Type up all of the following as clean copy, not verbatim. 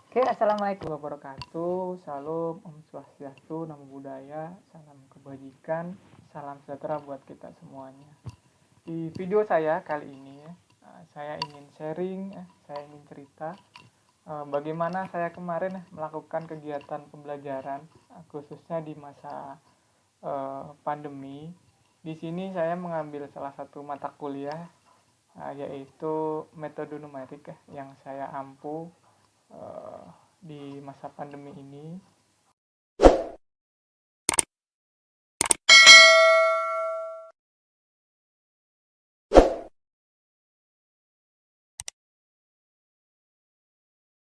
Oke, assalamualaikum warahmatullahi wabarakatuh. Salam, Om Swastiastu, Namo Buddhaya, salam kebajikan, salam sejahtera buat kita semuanya. Di video saya kali ini saya ingin sharing, saya ingin cerita bagaimana saya kemarin melakukan kegiatan pembelajaran khususnya di masa pandemi. Di sini saya mengambil salah satu mata kuliah yaitu metode numerik yang saya ampu eh, di masa pandemi ini.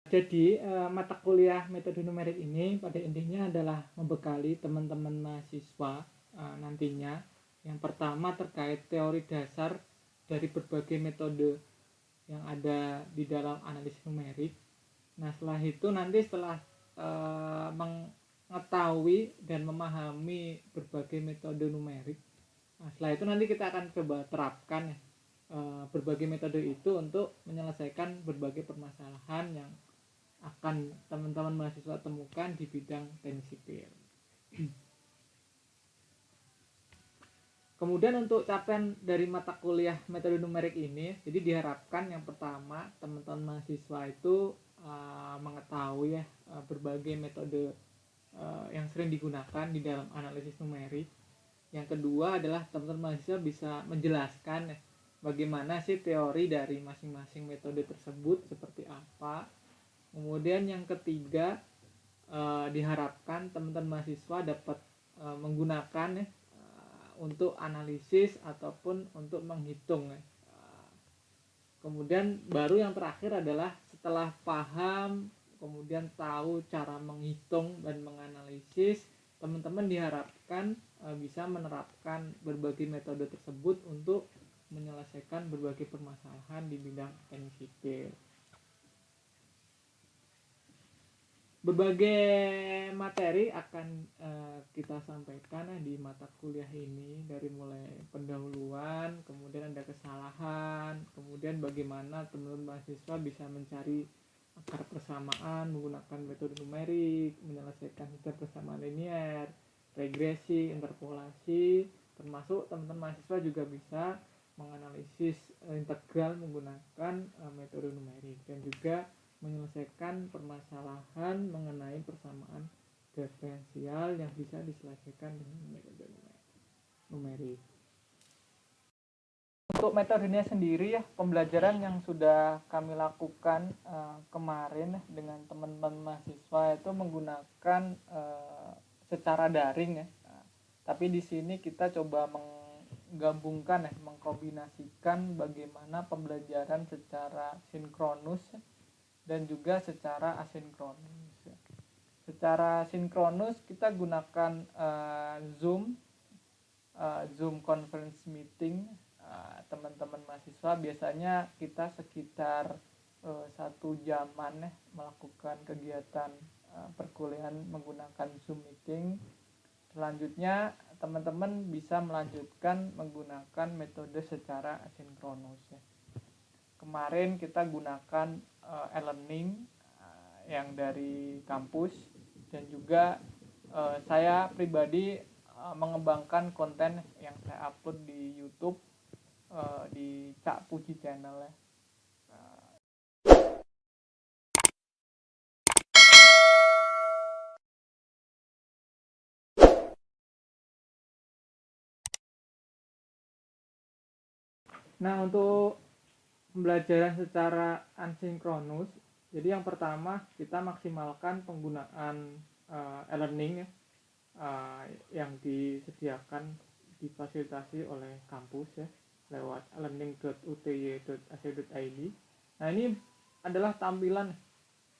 Jadi mata kuliah metode numerik ini pada intinya adalah membekali teman-teman mahasiswa nantinya. Yang pertama terkait teori dasar dari berbagai metode yang ada di dalam analisis numerik. Nah setelah itu nanti setelah mengetahui dan memahami berbagai metode numerik, nah, setelah itu nanti kita akan coba terapkan berbagai metode itu untuk menyelesaikan berbagai permasalahan yang akan teman-teman mahasiswa temukan di bidang teknik sipil. Kemudian untuk capaian dari mata kuliah metode numerik ini, jadi diharapkan yang pertama teman-teman mahasiswa itu mengetahui berbagai metode yang sering digunakan di dalam analisis numerik. Yang kedua adalah teman-teman mahasiswa bisa menjelaskan bagaimana sih teori dari masing-masing metode tersebut seperti apa. Kemudian yang ketiga diharapkan teman-teman mahasiswa dapat menggunakan untuk analisis ataupun untuk menghitung. Kemudian baru yang terakhir adalah setelah paham, kemudian tahu cara menghitung dan menganalisis, teman-teman diharapkan bisa menerapkan berbagai metode tersebut untuk menyelesaikan berbagai permasalahan di bidang teknik sipil. Berbagai materi akan kita sampaikan di mata kuliah ini, dari mulai pendahuluan, kemudian ada kesalahan, kemudian bagaimana teman-teman mahasiswa bisa mencari akar persamaan menggunakan metode numerik, menyelesaikan sistem persamaan linear, regresi, interpolasi, termasuk teman-teman mahasiswa juga bisa menganalisis integral menggunakan metode numerik, dan juga menyelesaikan permasalahan mengenai persamaan diferensial yang bisa diselesaikan dengan metode numerik. Untuk metodenya sendiri pembelajaran yang sudah kami lakukan kemarin dengan teman-teman mahasiswa itu menggunakan secara daring tapi di sini kita coba menggabungkan mengkombinasikan bagaimana pembelajaran secara sinkronus dan juga secara asinkronus. Secara sinkronus kita gunakan Zoom conference meeting. Teman-teman mahasiswa biasanya kita sekitar 1 jaman melakukan kegiatan perkuliahan menggunakan Zoom meeting. Selanjutnya teman-teman bisa melanjutkan menggunakan metode secara asinkronus. Kemarin kita gunakan e-learning yang dari kampus, dan juga saya pribadi mengembangkan konten yang saya upload di YouTube di Cak Puji Channel . Nah untuk pembelajaran secara asinkronus, jadi yang pertama kita maksimalkan penggunaan e-learning yang disediakan difasilitasi oleh kampus lewat learning.uty.ac.id. Nah ini adalah tampilan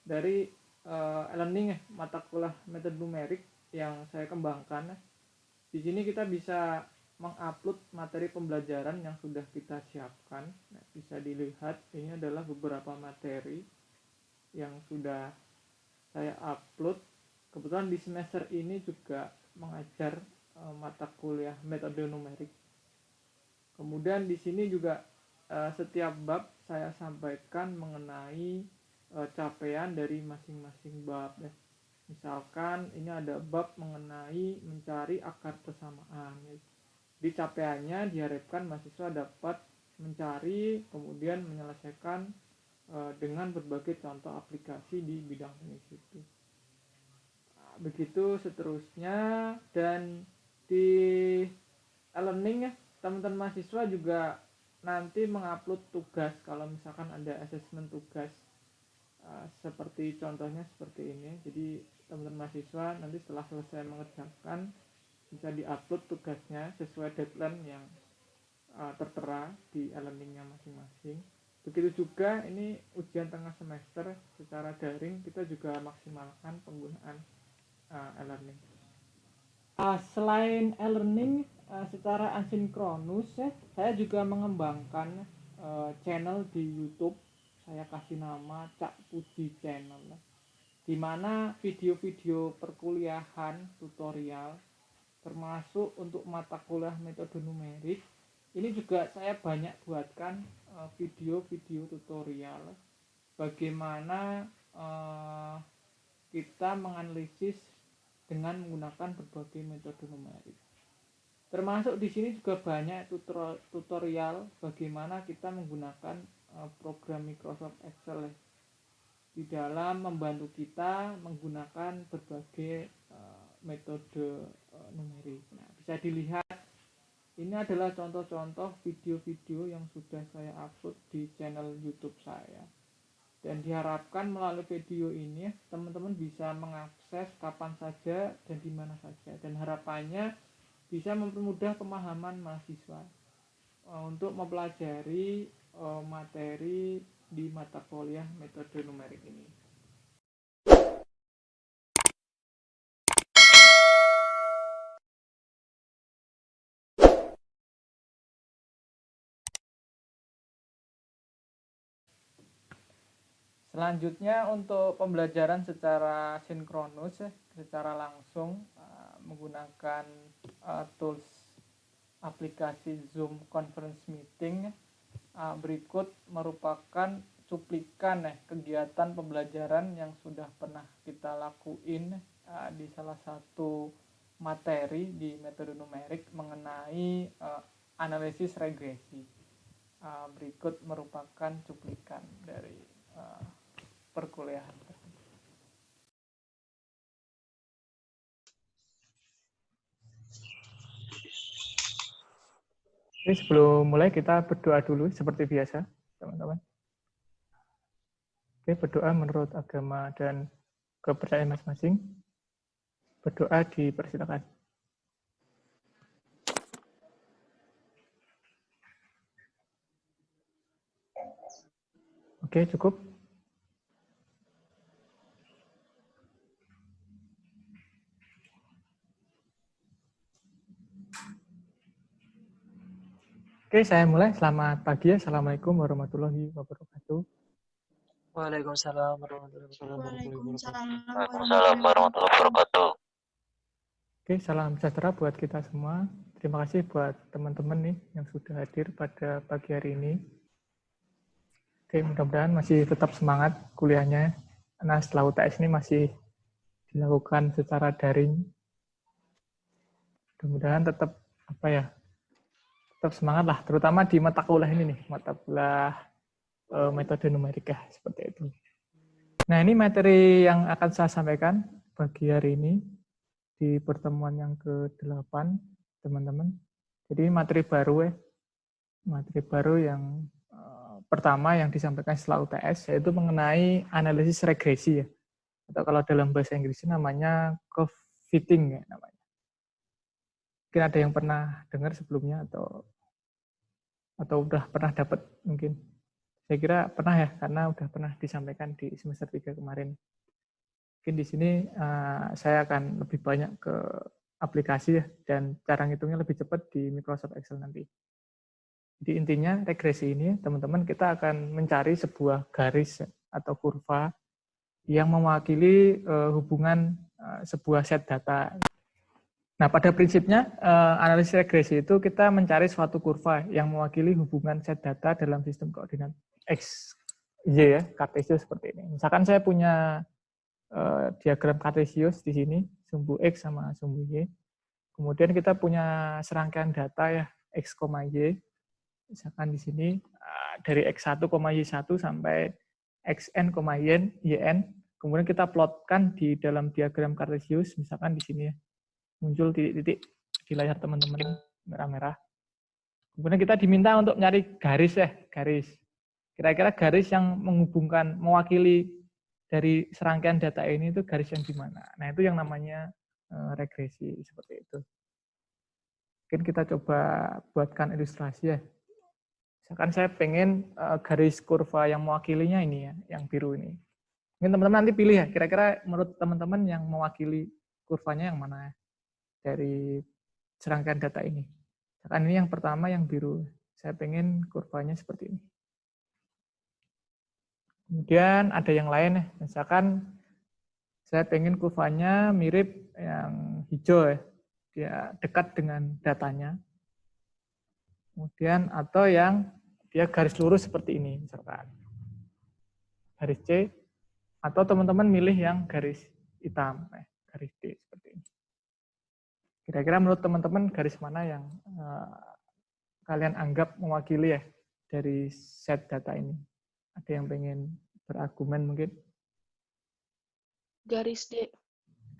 dari e-learning mata kuliah metode numerik yang saya kembangkan. Di sini kita bisa mengupload materi pembelajaran yang sudah kita siapkan. Nah, bisa dilihat ini adalah beberapa materi yang sudah saya upload. Kebetulan di semester ini juga mengajar mata kuliah metode numerik. Kemudian di sini juga setiap bab saya sampaikan mengenai capaian dari masing-masing bab ya. Misalkan ini ada bab mengenai mencari akar persamaan ya. Di capaiannya diharapkan mahasiswa dapat mencari kemudian menyelesaikan dengan berbagai contoh aplikasi di bidang teknik itu. Begitu seterusnya. Dan di e-learning ya, teman-teman mahasiswa juga nanti mengupload tugas kalau misalkan ada asesmen tugas seperti contohnya seperti ini. Jadi teman-teman mahasiswa nanti setelah selesai mengerjakan bisa diupload tugasnya sesuai deadline yang tertera di e-learningnya masing-masing. Begitu juga ini ujian tengah semester secara daring, kita juga maksimalkan penggunaan e-learning. Selain e-learning secara asinkronus saya juga mengembangkan channel di YouTube. Saya kasih nama Cak Puji Channel, di mana video-video perkuliahan tutorial termasuk untuk mata kuliah metode numerik ini juga saya banyak buatkan video-video tutorial bagaimana kita menganalisis dengan menggunakan berbagai metode numerik. Termasuk di sini juga banyak tutorial bagaimana kita menggunakan program Microsoft Excel di dalam membantu kita menggunakan berbagai metode numerik. Nah, bisa dilihat ini adalah contoh-contoh video-video yang sudah saya upload di channel YouTube saya. Dan diharapkan melalui video ini teman-teman bisa mengakses kapan saja dan di mana saja. Dan harapannya bisa mempermudah pemahaman mahasiswa untuk mempelajari materi di mata kuliah metode numerik ini. Selanjutnya untuk pembelajaran secara sinkronus, secara langsung menggunakan tools aplikasi Zoom Conference Meeting, berikut merupakan cuplikan kegiatan pembelajaran yang sudah pernah kita lakuin di salah satu materi di metode numerik mengenai analisis regresi. Berikut merupakan cuplikan dari perkuliahan. Oke, sebelum mulai kita berdoa dulu seperti biasa, teman-teman. Oke, berdoa menurut agama dan kepercayaan masing-masing. Berdoa dipersilakan. Oke, cukup. Oke, saya mulai. Selamat pagi. Assalamualaikum warahmatullahi wabarakatuh. Waalaikumsalam warahmatullahi wabarakatuh. Oke, salam sejahtera buat kita semua. Terima kasih buat teman-teman nih yang sudah hadir pada pagi hari ini. Oke, mudah-mudahan masih tetap semangat kuliahnya. Karena setelah UTS ini masih dilakukan secara daring. Mudah-mudahan tetap tetap semangat lah, terutama di mata kuliah ini nih, mata kuliah metode numerika seperti itu. Nah, ini materi yang akan saya sampaikan pagi hari ini di pertemuan yang ke-8, teman-teman. Jadi materi baru yang pertama yang disampaikan setelah UTS yaitu mengenai analisis regresi ya. Atau kalau dalam bahasa Inggrisnya namanya curve fitting ya namanya. Mungkin ada yang pernah dengar sebelumnya atau udah pernah dapat mungkin. Saya kira pernah ya, karena udah pernah disampaikan di semester 3 kemarin. Mungkin di sini saya akan lebih banyak ke aplikasi ya, dan cara ngitungnya lebih cepat di Microsoft Excel nanti. Jadi intinya regresi ini, teman-teman, kita akan mencari sebuah garis atau kurva yang mewakili hubungan sebuah set data. Nah, pada prinsipnya, analisis regresi itu kita mencari suatu kurva yang mewakili hubungan set data dalam sistem koordinat X Y ya, Cartesius seperti ini. Misalkan saya punya diagram Cartesius di sini, sumbu X sama sumbu Y. Kemudian kita punya serangkaian data ya, X, Y. Misalkan di sini dari X1, Y1 sampai Xn, Yn. Kemudian kita plotkan di dalam diagram Cartesius, misalkan di sini ya, muncul titik-titik di layar teman-teman merah-merah. Kemudian kita diminta untuk mencari garis ya, garis. Kira-kira garis yang menghubungkan, mewakili dari serangkaian data ini itu garis yang gimana. Nah itu yang namanya regresi, seperti itu. Mungkin kita coba buatkan ilustrasi ya. Misalkan saya pengen garis kurva yang mewakilinya ini ya, yang biru ini. Mungkin teman-teman nanti pilih ya, kira-kira menurut teman-teman yang mewakili kurvanya yang mana ya, dari serangkaian data ini. Misalkan ini yang pertama yang biru, saya pengen kurvanya seperti ini. Kemudian ada yang lain ya, misalkan saya pengen kurvanya mirip yang hijau ya, dia dekat dengan datanya. Kemudian atau yang dia garis lurus seperti ini, misalkan garis C, atau teman-teman milih yang garis hitam, garis D seperti ini. Kira-kira menurut teman-teman garis mana yang kalian anggap mewakili ya dari set data ini? Ada yang pengen berargumen mungkin? Garis D.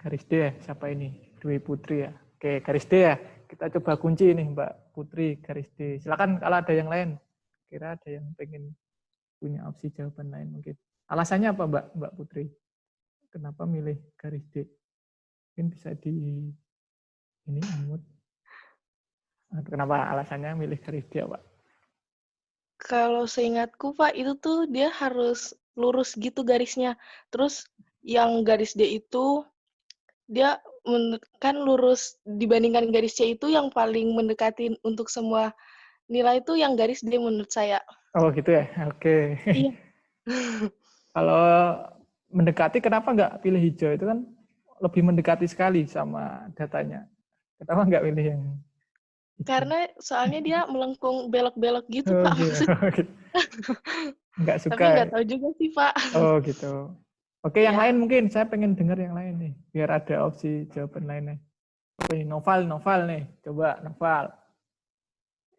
Garis D ya, siapa ini? Dwi Putri ya. Oke, garis D ya. Kita coba kunci nih Mbak Putri, garis D. Silakan kalau ada yang lain. Kira ada yang pengen punya opsi jawaban lain mungkin. Alasannya apa Mbak Putri? Kenapa milih garis D? Mungkin bisa di ini Amut. Kenapa alasannya milih garis D Pak? Kalau seingatku Pak, itu tuh dia harus lurus gitu garisnya. Terus yang garis D itu dia kan lurus dibandingkan garis C itu yang paling mendekati untuk semua nilai itu yang garis D menurut saya. Oh gitu ya, oke. Iya. Kalau mendekati kenapa nggak pilih hijau? Itu kan lebih mendekati sekali sama datanya. Kenapa nggak pilih yang hijau? Karena soalnya dia melengkung belok-belok gitu Pak. Gitu. Nggak suka. Tapi nggak tahu juga sih Pak. Oh gitu. Oke, yang Ya. lain mungkin. Saya pengen dengar yang lain nih. Biar ada opsi jawaban lainnya. Oke, novel nih. Coba novel.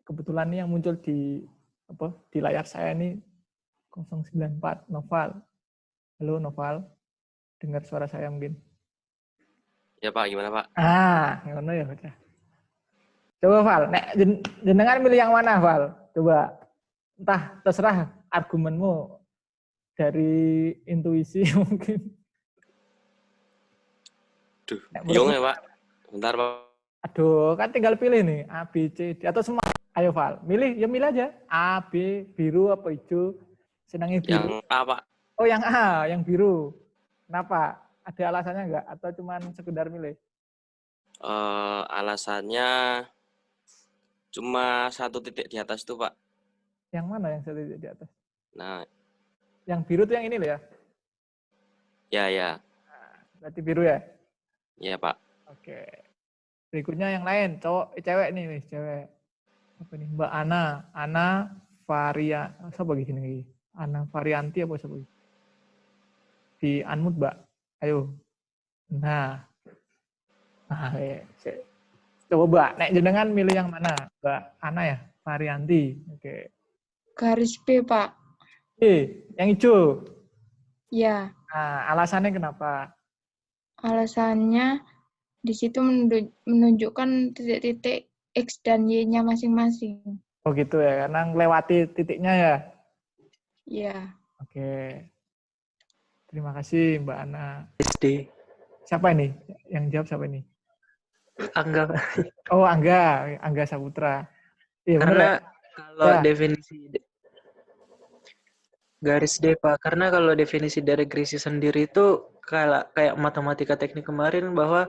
Kebetulan nih yang muncul di layar saya ini 094 novel. Halo novel. Dengar suara saya mungkin. Ya Pak, gimana Pak? Ngono ya udah. Coba Val, nek jenengan milih yang mana Val? Coba. Entah terserah argumenmu dari intuisi mungkin. Duh, bingung ya Pak. Bentar Pak. Aduh, kan tinggal pilih nih A, B, C, D atau semua. Ayo Val, milih aja. A, B, biru apa hijau? Senangnya biru. Yang A Pak. Oh yang A, yang biru. Kenapa? Ada alasannya enggak? Atau cuma sekedar milih? Alasannya cuma satu titik di atas tuh Pak. Yang mana yang satu titik di atas? Nah. Yang biru tuh yang ini loh ya? Ya. Berarti biru ya? Iya Pak. Oke. Berikutnya yang lain, cewek nih, cewek. Apa nih? Mbak Ana Varia, siapa gini? Ana Varianti apa siapa? Di unmute, Mbak. Ayo. Nah, coba Mbak, nek jenengan milih yang mana? Mbak Ana ya, Varianti. Oke. Garis B, Pak. Yang hijau. Ya. Nah, alasannya kenapa? Alasannya di situ menunjukkan titik-titik X dan Y-nya masing-masing. Oh gitu ya, karena melewati titiknya ya? Iya. Oke. Terima kasih Mbak Ana. SD. Siapa ini? Yang jawab siapa ini? Angga. Oh, Angga Saputra. Iya, Karena bener, kalau ya. definisi garis D, Pak. Karena kalau definisi dari regresi sendiri itu kayak matematika teknik kemarin bahwa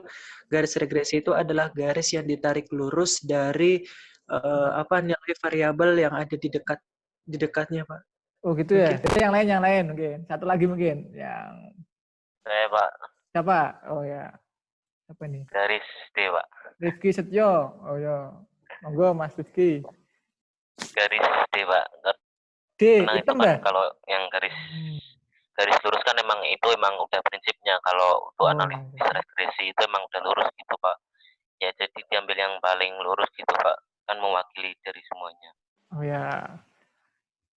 garis regresi itu adalah garis yang ditarik lurus dari nilai variabel yang ada di dekatnya, Pak. Oh gitu ya. Yang lain mungkin. Satu lagi mungkin yang Saya Pak. siapa? Oh ya. Siapa nih? Garis D Pak. Rifki Setio. Oh ya. Monggo Mas Rifki. Garis D Pak. D, Karena itu hitam kan dah. kalau yang garis lurus kan emang itu emang udah prinsipnya kalau untuk Oh, analisis emang. regresi itu emang udah lurus gitu Pak. Ya jadi diambil yang paling lurus gitu Pak, kan mewakili dari semuanya. Oh ya.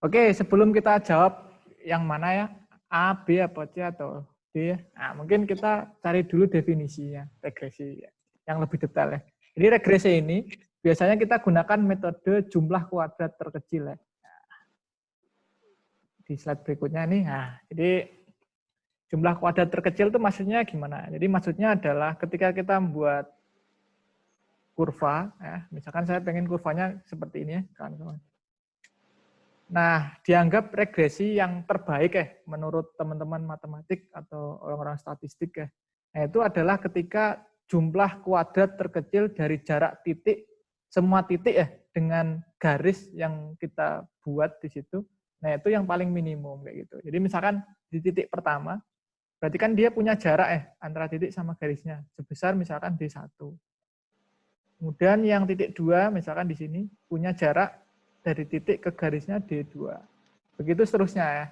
Oke, sebelum kita jawab yang mana ya, A, B, apa C, atau D ya. Nah, mungkin kita cari dulu definisinya, regresi ya, yang lebih detail ya. Jadi regresi ini biasanya kita gunakan metode jumlah kuadrat terkecil ya. Di slide berikutnya nih, nah, jadi jumlah kuadrat terkecil itu maksudnya gimana? Jadi maksudnya adalah ketika kita membuat kurva, ya, misalkan saya pengen kurvanya seperti ini ya, kawan-kawan. Nah, dianggap regresi yang terbaik ya, menurut teman-teman matematik atau orang-orang statistik ya. Nah, itu adalah ketika jumlah kuadrat terkecil dari jarak titik, semua titik ya, dengan garis yang kita buat di situ. Nah, itu yang paling minimum kayak gitu. Jadi misalkan di titik pertama, berarti kan dia punya jarak ya, antara titik sama garisnya, sebesar misalkan D1. Kemudian yang titik 2, misalkan di sini, punya jarak dari titik ke garisnya D2. Begitu seterusnya ya.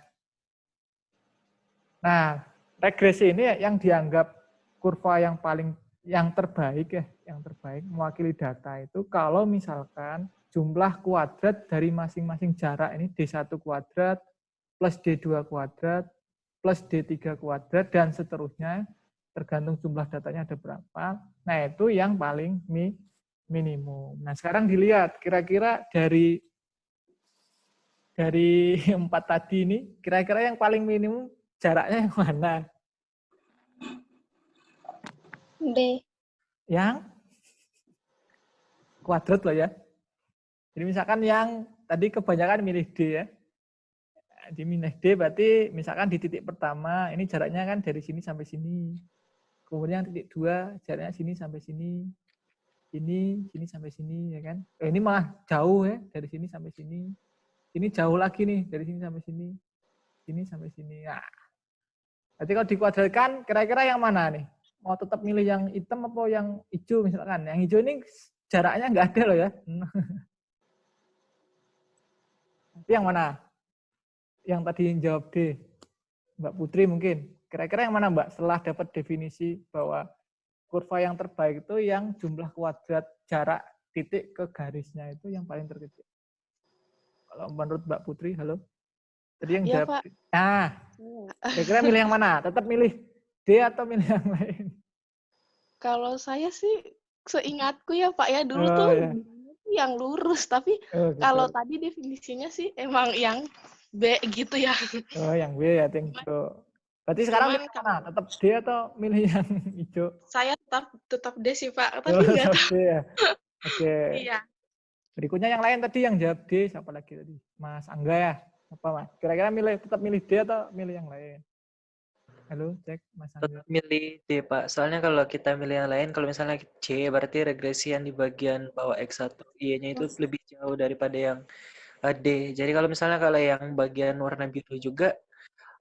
Nah, regresi ini yang dianggap kurva yang terbaik ya, yang terbaik mewakili data itu kalau misalkan jumlah kuadrat dari masing-masing jarak ini D1 kuadrat plus D2 kuadrat plus D3 kuadrat dan seterusnya tergantung jumlah datanya ada berapa. Nah, itu yang paling minimum. Nah, sekarang dilihat kira-kira dari 4 tadi ini, kira-kira yang paling minimum jaraknya yang mana? D. Yang kuadrat loh ya. Jadi misalkan yang tadi kebanyakan milih D ya. Di minus D berarti misalkan di titik pertama, ini jaraknya kan dari sini sampai sini. Kemudian titik 2, jaraknya sini sampai sini. Sini sampai sini ya kan. Ini malah jauh ya, dari sini sampai sini. Ini jauh lagi nih, dari sini sampai sini. Sini sampai sini. Nah, berarti kalau dikuadratkan, kira-kira yang mana nih? Mau tetap milih yang hitam atau yang hijau misalkan? Yang hijau ini jaraknya nggak ada loh ya. Tapi yang mana? Yang tadi yang jawab D. Mbak Putri mungkin. Kira-kira yang mana Mbak? Setelah dapat definisi bahwa kurva yang terbaik itu yang jumlah kuadrat jarak titik ke garisnya itu yang paling terkecil. Kalau menurut Mbak Putri, halo? Tadi yang Iya, jawab Pak. D. Nah, kira-kira milih yang mana? Tetap milih D atau milih yang lain? Kalau saya sih seingatku ya Pak ya dulu Oh, tuh ya. yang lurus, tapi Oh, gitu. kalau tadi definisinya sih emang yang B gitu ya. Oh, yang B ya, itu. Berarti sekarang milih yang mana? Tetap D atau milih yang hijau? Saya tetap D sih Pak, Oh, tapi nggak tetap tahu. D ya. Oke. Iya. Berikutnya yang lain tadi yang jawab D, siapa lagi tadi? Mas Angga ya? Apa Mas? Kira-kira tetap milih D atau milih yang lain? Halo, cek Mas Angga. Tetap milih D, Pak. Soalnya kalau kita milih yang lain, kalau misalnya C, berarti regresi yang di bagian bawah X1, Y-nya itu lebih jauh daripada yang D. Jadi kalau misalnya yang bagian warna biru juga,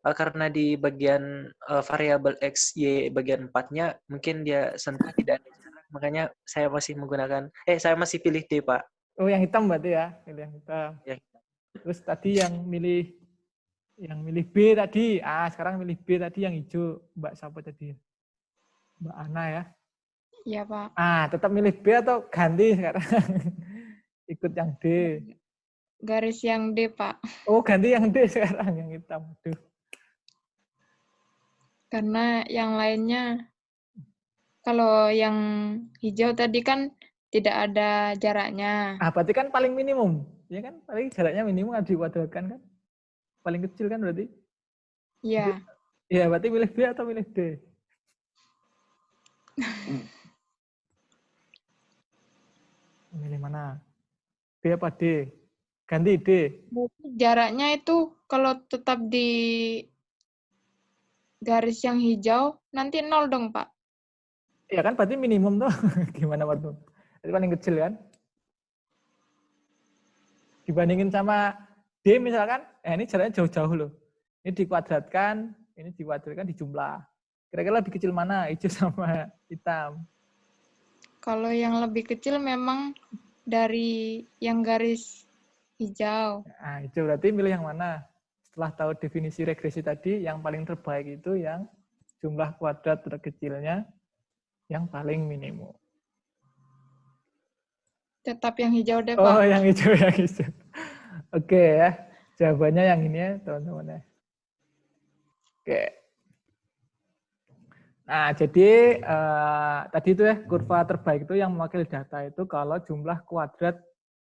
karena di bagian variabel X, Y, bagian 4-nya, mungkin dia sentuh tidak ada jarak. Makanya saya masih pilih D, Pak. Oh, yang hitam berarti ya? Pilih yang hitam. Ya. Terus tadi yang milih B tadi. Sekarang milih B tadi yang hijau. Mbak siapa tadi? Mbak Ana ya? Iya, Pak. Tetap milih B atau ganti sekarang? Ikut yang D. Garis yang D, Pak. Oh, ganti yang D sekarang, yang hitam. Aduh. Karena yang lainnya, kalau yang hijau tadi kan tidak ada jaraknya. Berarti kan paling minimum. Ya kan, paling jaraknya minimum harus diwadakan kan? Paling kecil kan berarti? Iya. Iya, berarti milih B atau milih D? Milih mana? B apa D? Ganti D. Jaraknya itu kalau tetap di garis yang hijau, nanti 0 dong, Pak. Ya kan, berarti minimum tuh. Gimana waktu? Itu paling kecil kan? Dibandingin sama D misalkan, ini jaraknya jauh-jauh loh. Ini dikuadratkan, dijumlah. Kira-kira lebih kecil mana? Hijau sama hitam? Kalau yang lebih kecil memang dari yang garis Hijau. Nah, hijau berarti milih yang mana? Setelah tahu definisi regresi tadi, yang paling terbaik itu yang jumlah kuadrat terkecilnya yang paling minimum. Tetap yang hijau deh, Oh, Pak. yang hijau, yang hijau. Oke ya, jawabannya yang ini ya, teman-teman ya. Oke. Nah, jadi tadi itu ya, kurva terbaik itu yang mewakili data itu kalau jumlah kuadrat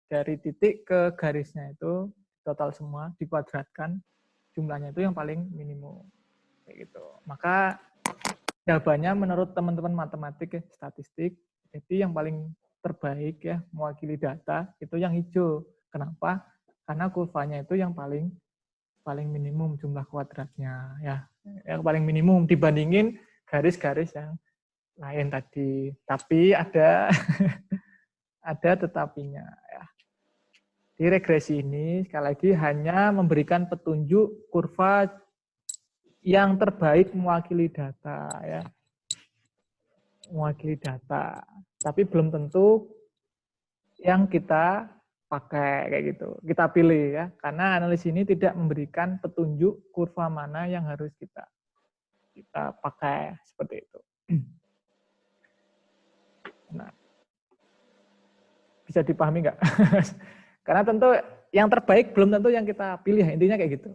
dari titik ke garisnya itu total semua dikuadratkan, jumlahnya itu yang paling minimum. Kayak gitu. Maka jawabannya menurut teman-teman matematik ya, statistik, jadi yang paling terbaik ya mewakili data itu yang hijau. Kenapa? Karena kurvanya itu yang paling minimum jumlah kuadratnya ya. Yang paling minimum dibandingin garis-garis yang lain tadi. Tapi ada ada tetapinya ya. Di regresi ini sekali lagi hanya memberikan petunjuk kurva yang terbaik mewakili data ya. Mewakili data. Tapi belum tentu yang kita pakai kayak gitu. Kita pilih ya. Karena analisis ini tidak memberikan petunjuk kurva mana yang harus kita pakai seperti itu. Nah, bisa dipahami nggak? Karena tentu yang terbaik belum tentu yang kita pilih, intinya kayak gitu.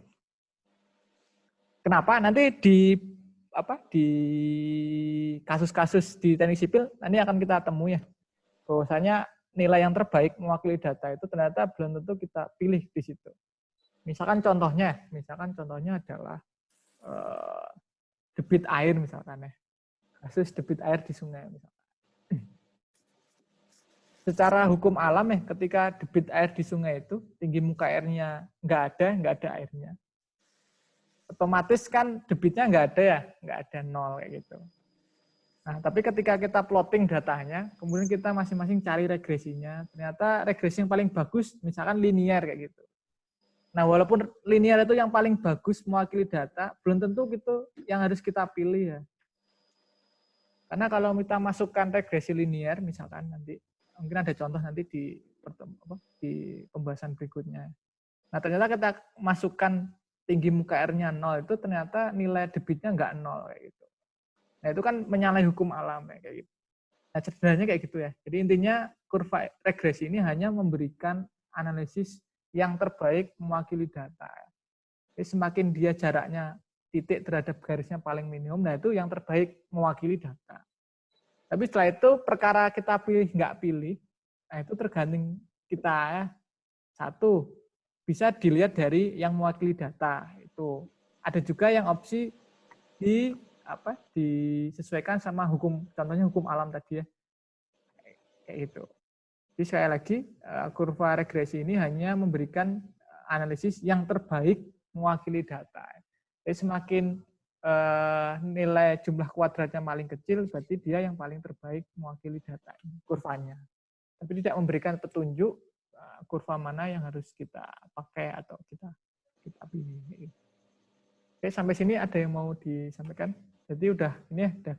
Kenapa? Nanti di kasus-kasus di teknik sipil nanti akan kita temui ya. Bahwasanya nilai yang terbaik mewakili data itu ternyata belum tentu kita pilih di situ. Misalkan contohnya adalah debit air misalkan ya. Kasus debit air di sungai misalkan. Secara hukum alam ya, ketika debit air di sungai itu tinggi muka airnya nggak ada airnya, otomatis kan debitnya nggak ada nol kayak gitu. Nah, tapi ketika kita plotting datanya, kemudian kita masing-masing cari regresinya, ternyata regresi yang paling bagus misalkan linear kayak gitu. Nah, walaupun linear itu yang paling bagus mewakili data, belum tentu gitu yang harus kita pilih ya. Karena kalau kita masukkan regresi linear misalkan nanti mungkin ada contoh nanti di pembahasan berikutnya. Nah, ternyata kita masukkan tinggi muka airnya 0 itu ternyata nilai debitnya nggak 0 kayak gitu. Nah, itu kan menyalahi hukum alam ya, kayak gitu. Nah, sebenarnya kayak gitu ya. Jadi intinya kurva regresi ini hanya memberikan analisis yang terbaik mewakili data. Jadi semakin dia jaraknya titik terhadap garisnya paling minimum, nah itu yang terbaik mewakili data. Tapi setelah itu perkara kita pilih nggak pilih, nah itu tergantung kita ya. Satu, bisa dilihat dari yang mewakili data itu. Ada juga yang opsi disesuaikan sama hukum, contohnya hukum alam tadi ya. Kayak gitu. Jadi sekali lagi kurva regresi ini hanya memberikan analisis yang terbaik mewakili data. Jadi semakin nilai jumlah kuadratnya paling kecil, berarti dia yang paling terbaik mewakili data kurvanya. Tapi tidak memberikan petunjuk kurva mana yang harus kita pakai atau kita pilih. Oke, sampai sini ada yang mau disampaikan? Jadi udah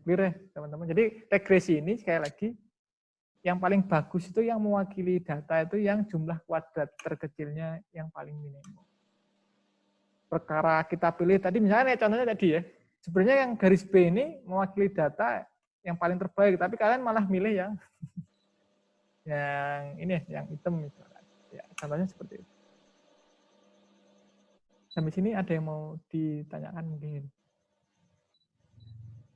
clear ya teman-teman. Jadi regresi ini sekali lagi yang paling bagus itu yang mewakili data itu yang jumlah kuadrat terkecilnya yang paling minimum. Perkara kita pilih tadi misalnya contohnya tadi ya, sebenarnya yang garis B ini mewakili data yang paling terbaik, tapi kalian malah milih yang yang hitam misalkan. Ya, contohnya seperti itu. Sampai sini ada yang mau ditanyakan mungkin.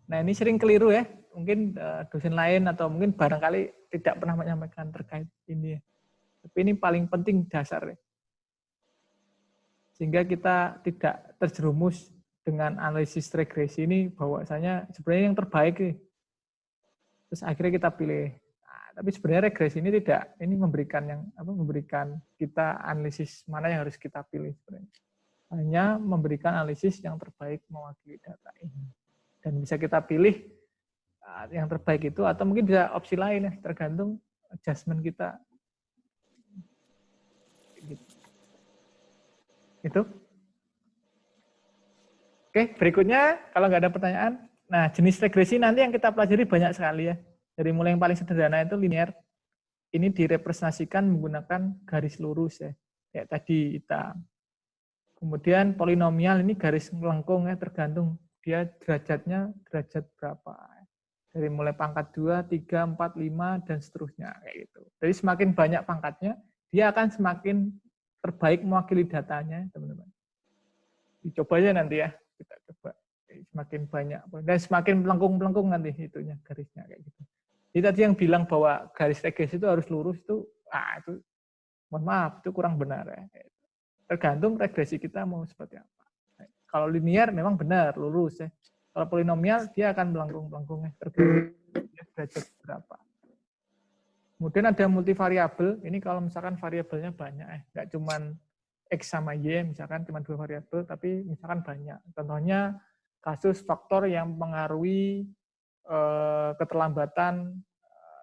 Nah, ini sering keliru ya. Mungkin dosen lain atau mungkin barangkali tidak pernah menyampaikan terkait ini ya. Tapi ini paling penting dasar ya. Sehingga kita tidak terjerumus dengan analisis regresi ini bahwasanya sebenarnya yang terbaik nih. Terus akhirnya kita pilih. Nah, tapi sebenarnya regresi ini tidak, ini memberikan kita analisis mana yang harus kita pilih sebenarnya. Hanya memberikan analisis yang terbaik mewakili data ini. Dan bisa kita pilih yang terbaik itu atau mungkin bisa opsi lain ya, tergantung adjustment kita. Itu. Oke, berikutnya kalau nggak ada pertanyaan, nah jenis regresi nanti yang kita pelajari banyak sekali ya. Dari mulai yang paling sederhana itu linear, ini direpresentasikan menggunakan garis lurus ya. kayak tadi hitam. Kemudian polinomial ini garis melengkung ya, tergantung dia derajatnya derajat berapa. Dari mulai pangkat 2, 3, 4, 5, dan seterusnya. Kayak gitu. Jadi semakin banyak pangkatnya, dia akan semakin terbaik mewakili datanya, teman-teman. Dicoba aja nanti ya, kita coba. Semakin banyak, dan semakin melengkung-melengkung nanti itunya, garisnya. Kayak gitu. Jadi tadi yang bilang bahwa garis regresi itu harus lurus, itu mohon maaf, itu kurang benar ya. Tergantung regresi kita mau seperti apa. Kalau linear memang benar, lurus ya. Kalau polinomial dia akan melengkung-melengkung ya, tergantung derajat berapa. Kemudian ada multivariabel, ini kalau misalkan variabelnya banyak ya, nggak cuma X sama Y, misalkan cuma 2 variabel, tapi misalkan banyak. Contohnya kasus faktor yang mempengaruhi keterlambatan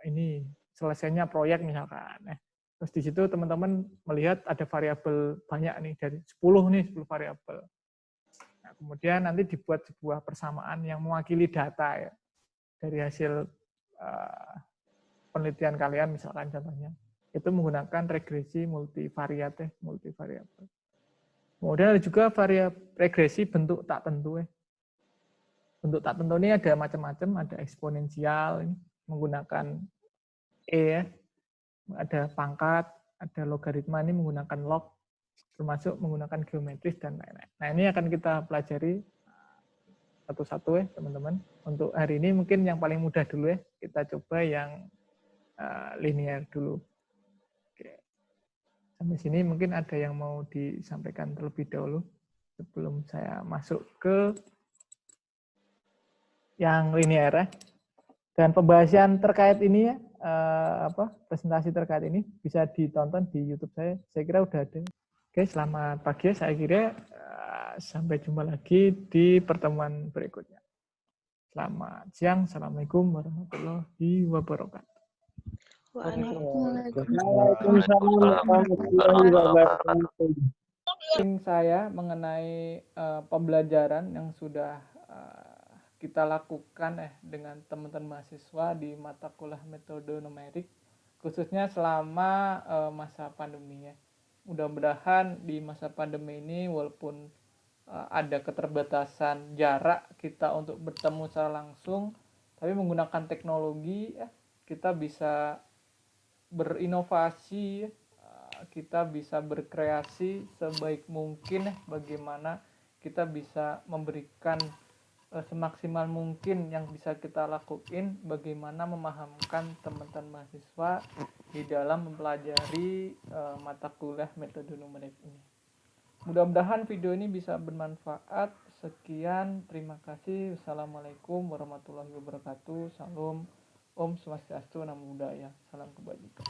ini selesainya proyek misalkan. Terus di situ teman-teman melihat ada variabel banyak nih, dari 10 variabel. Nah, kemudian nanti dibuat sebuah persamaan yang mewakili data ya, dari hasil penelitian kalian misalkan contohnya. Itu menggunakan regresi multivariate, multivariabel. Kemudian ada juga regresi bentuk tak tentu ya. Bentuk tak tentu ini ada macam-macam, ada eksponensial ini menggunakan ya. Ada pangkat, ada logaritma ini menggunakan log, termasuk menggunakan geometris dan lain-lain. Nah, ini akan kita pelajari satu-satu ya, teman-teman. Untuk hari ini mungkin yang paling mudah dulu ya, kita coba yang linear dulu. Oke. Sampai sini mungkin ada yang mau disampaikan terlebih dahulu sebelum saya masuk ke yang linear ya. Dan pembahasan terkait ini ya, presentasi terkait ini bisa ditonton di YouTube saya. Saya kira udah ada. Oke, selamat pagi. Saya kira sampai jumpa lagi di pertemuan berikutnya. Selamat siang. Assalamualaikum warahmatullahi wabarakatuh. Waalaikumsalam warahmatullahi wabarakatuh. Saya mengenai pembelajaran yang sudah kita lakukan dengan teman-teman mahasiswa di mata kuliah metode numerik, khususnya selama masa pandemi ya. Mudah-mudahan di masa pandemi ini walaupun ada keterbatasan jarak kita untuk bertemu secara langsung, tapi menggunakan teknologi ya, kita bisa berinovasi, kita bisa berkreasi sebaik mungkin bagaimana kita bisa memberikan semaksimal mungkin yang bisa kita lakukan, bagaimana memahamkan teman-teman mahasiswa di dalam mempelajari mata kuliah metode numerik ini. Mudah-mudahan video ini bisa bermanfaat. Sekian, terima kasih. Wassalamualaikum warahmatullahi wabarakatuh. Salam, Om Swastiastu, Namo Buddhaya. Salam kebajikan.